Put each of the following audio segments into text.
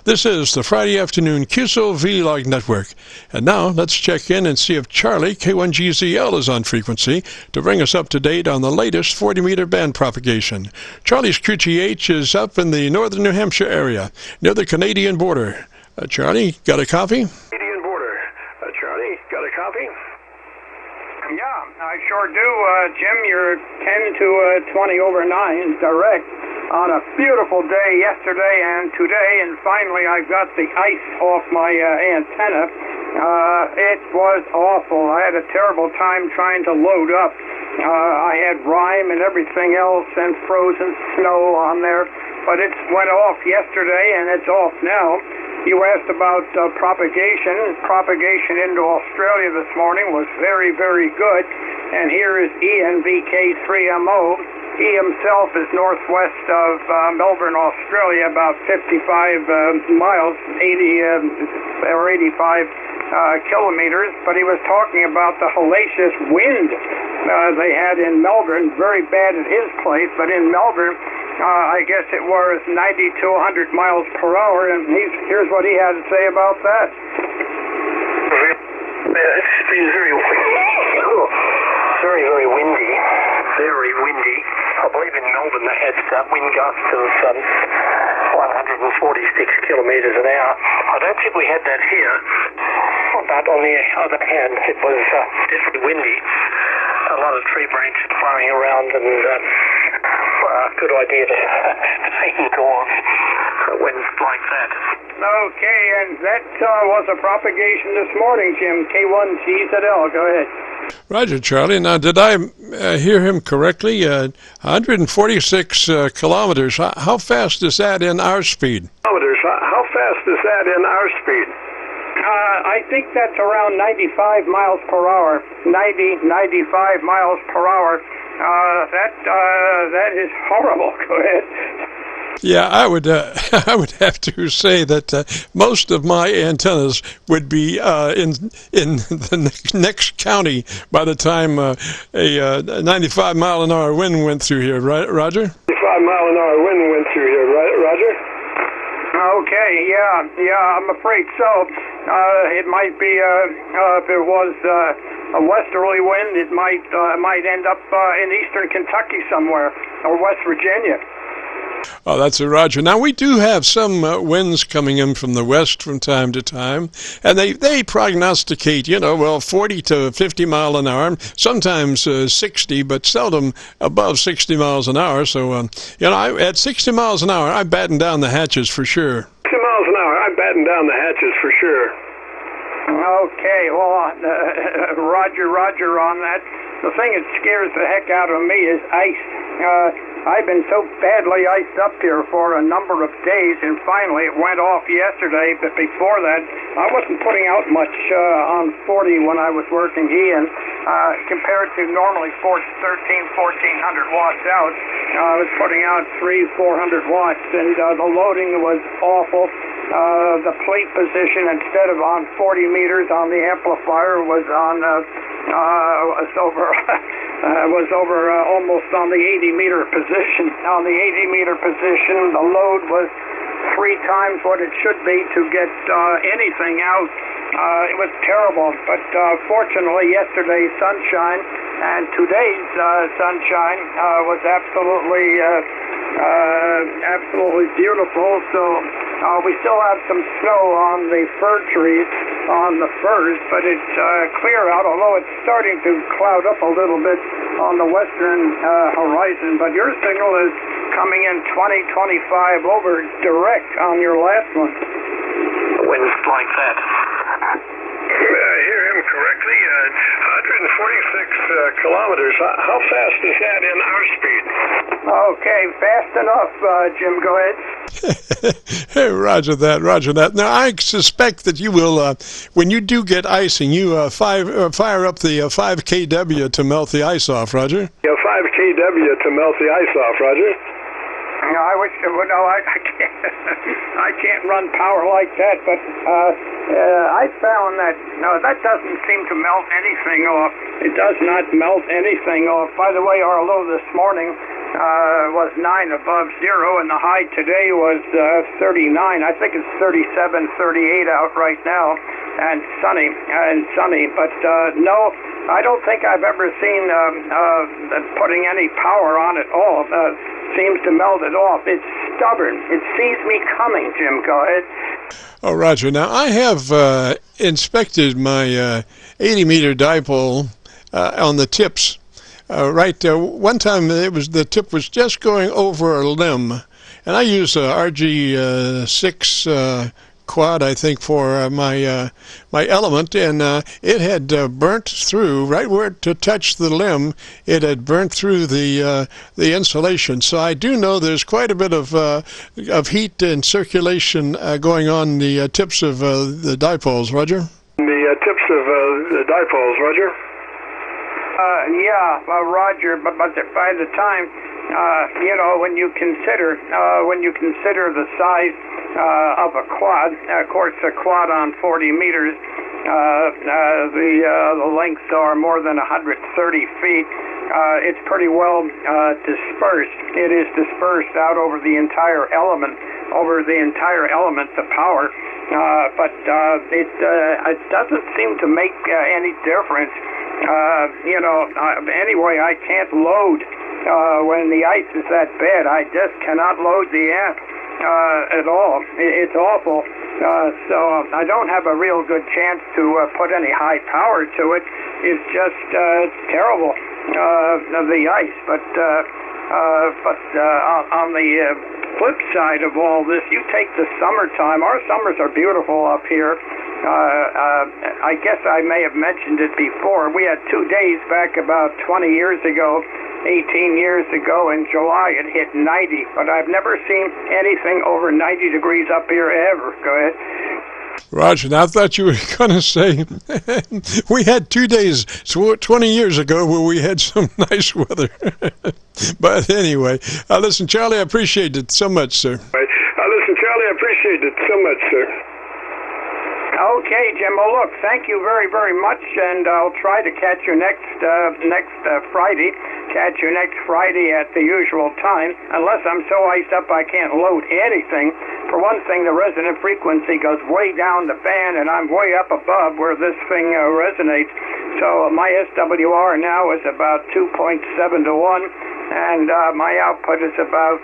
This is the Friday afternoon Qso-Vlog network. And now let's check in and see if CHARLEY-K1GZL is on frequency to bring us up to date on the latest 40-meter band propagation. Charlie's QTH is up in the northern New Hampshire area near the Canadian border. Charlie, got a copy? Canadian border. Charlie, got a copy? Yeah, I sure do, Jim. You're 10 to 20 over 9 direct on a beautiful day yesterday and today, and finally I got the ice off my antenna. It was awful. I had a terrible time trying to load up. I had rime and everything else and frozen snow on there, but it went off yesterday and it's off now. You asked about propagation. Propagation into Australia this morning was very, very good. And here is ENVK3MO. He himself is northwest of Melbourne, Australia, about 55 miles, 80 or 85 kilometers. But he was talking about the hellacious wind they had in Melbourne. Very bad at his place, but in Melbourne, I guess it was 90 to 100 miles per hour, and here's what he had to say about that. It's been very windy. Very windy. I believe in Melbourne they had wind gusts of 146 kilometres an hour. I don't think we had that here, but on the other hand, it was definitely windy. A lot of tree branches flying around, and good idea to stay indoors when it's like that. Okay, and that was a propagation this morning, Jim. K1GZL, go ahead. Roger, Charlie. Now, did I hear him correctly? 146 kilometers. How fast is that in our speed? How fast is that in our speed? I think that's around 95 miles per hour. 95 miles per hour. That is horrible. Go ahead. Yeah, I would have to say that most of my antennas would be in the next county by the time a 95 mile an hour wind went through here, right, Roger? 95 mile an hour wind went through here, right, Roger? Okay, yeah, I'm afraid so. It might be if it was a westerly wind, it might end up in eastern Kentucky somewhere or West Virginia. Oh, that's a Roger. Now, we do have some winds coming in from the west from time to time, and they prognosticate, 40 to 50 mile an hour, sometimes 60, but seldom above 60 miles an hour. So, at 60 miles an hour, I batten down the hatches for sure. 60 miles an hour, I batten down the hatches for sure. Okay, well, Roger on that. The thing that scares the heck out of me is ice. I've been so badly iced up here for a number of days, and finally it went off yesterday, but before that, I wasn't putting out much on 40 when I was working Ian. Compared to normally 1,400 watts out, I was putting out 300-400 watts, and the loading was awful. The plate position, instead of on 40 meters on the amplifier, was on was over almost on the 80-meter position. On the 80-meter position, the load was 3 times what it should be to get anything out. It was terrible, but fortunately yesterday's sunshine and today's sunshine was absolutely beautiful. So we still have some snow on the fir trees, on the firs, but it's clear out, although it's starting to cloud up a little bit on the western horizon. But your signal is coming in 20-25 over direct on your last one. When it's like that. I hear him correctly. 146 kilometers. How fast is that in our speed? Okay, fast enough, Jim. Go ahead. Hey, Roger that. Now, I suspect that you will, when you do get icing, you fire up the 5 kW to melt the ice off, Roger? Yeah, 5 kW to melt the ice off, Roger. No, I wish it would. No, I can't. I can't run power like that. But I found that that doesn't seem to melt anything off. It does not melt anything off. By the way, our low this morning was 9 above zero, and the high today was 39. I think it's 37, 38 out right now, and sunny. But no, I don't think I've ever seen putting any power on at all. Seems to melt it off. It's stubborn. It sees me coming, Jim. Go ahead. Oh, Roger. Now, I have inspected my 80-meter dipole on the tips. One time the tip was just going over a limb, and I use a RG6 quad, I think, for my element, and it had burnt through right where to touch the limb. It had burnt through the insulation. So I do know there's quite a bit of heat and circulation going on the tips of the dipoles. Roger. The tips of the dipoles, Roger. Roger. But by the time when you consider the size of a quad, of course, a quad on 40 meters, the lengths are more than 130 feet. It's pretty well dispersed. It is dispersed out over the entire element, the power. But it doesn't seem to make any difference. Anyway, I can't load when the ice is that bad. I just cannot load the amp at all. It's awful. So I don't have a real good chance to put any high power to it. It's just terrible, the ice. But on the flip side of all this, you take the summertime. Our summers are beautiful up here. I guess I may have mentioned it before. We had 2 days back about 20 years ago, 18 years ago in July. It hit 90, but I've never seen anything over 90 degrees up here ever. Go ahead. Roger, I thought you were going to say we had 2 days 20 years ago where we had some nice weather. But anyway, listen, Charlie, I appreciate it so much, sir. Okay, Jim. Well, look, thank you very, very much, and I'll try to catch you next Friday. Catch you next Friday at the usual time, unless I'm so iced up I can't load anything. For one thing, the resonant frequency goes way down the band, and I'm way up above where this thing resonates. So my SWR now is about 2.7 to 1. And my output is about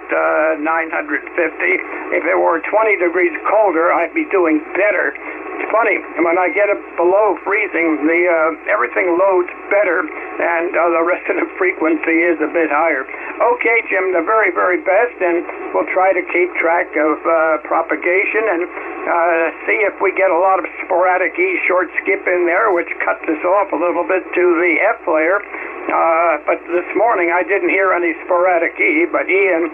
950. If it were 20 degrees colder, I'd be doing better. It's funny, when I get it below freezing, everything loads better, and the resonant frequency is a bit higher. Okay, Jim, the very, very best, and we'll try to keep track of propagation and see if we get a lot of sporadic E short skip in there, which cuts us off a little bit to the F layer. But this morning I didn't hear any sporadic E, but Ian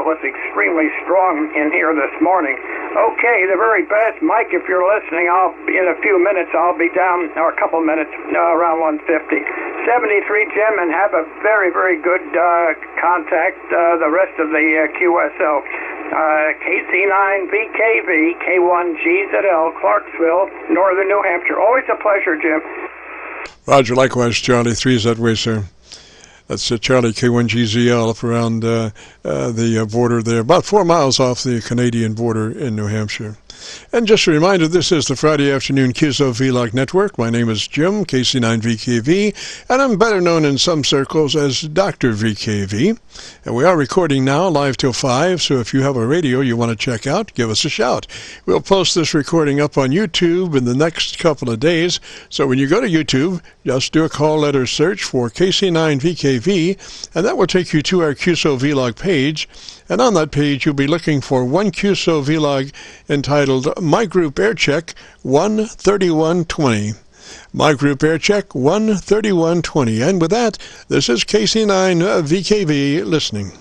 was extremely strong in here this morning. Okay, the very best. Mike, if you're listening, in a few minutes I'll be down, or a couple minutes, around 150. 73, Jim, and have a very, very good contact the rest of the QSL. KC8VKV, K1GZL, Clarksville, Northern New Hampshire. Always a pleasure, Jim. Roger, likewise, Charlie. 3 is that way, sir. That's CHARLEY-K1GZL up around the border there, about 4 miles off the Canadian border in New Hampshire. And just a reminder, this is the Friday Afternoon Qso-Vlog Network. My name is Jim, KC8VKV, and I'm better known in some circles as Dr. VKV. And we are recording now live till 5, so if you have a radio you want to check out, give us a shout. We'll post this recording up on YouTube in the next couple of days, so when you go to YouTube, just do a call letter search for KC8VKV, and that will take you to our Qso-Vlog page. And on that page, you'll be looking for one Qso-Vlog entitled My Group Air Check 13120. My Group Air Check 13120. And with that, this is KC9VKV listening.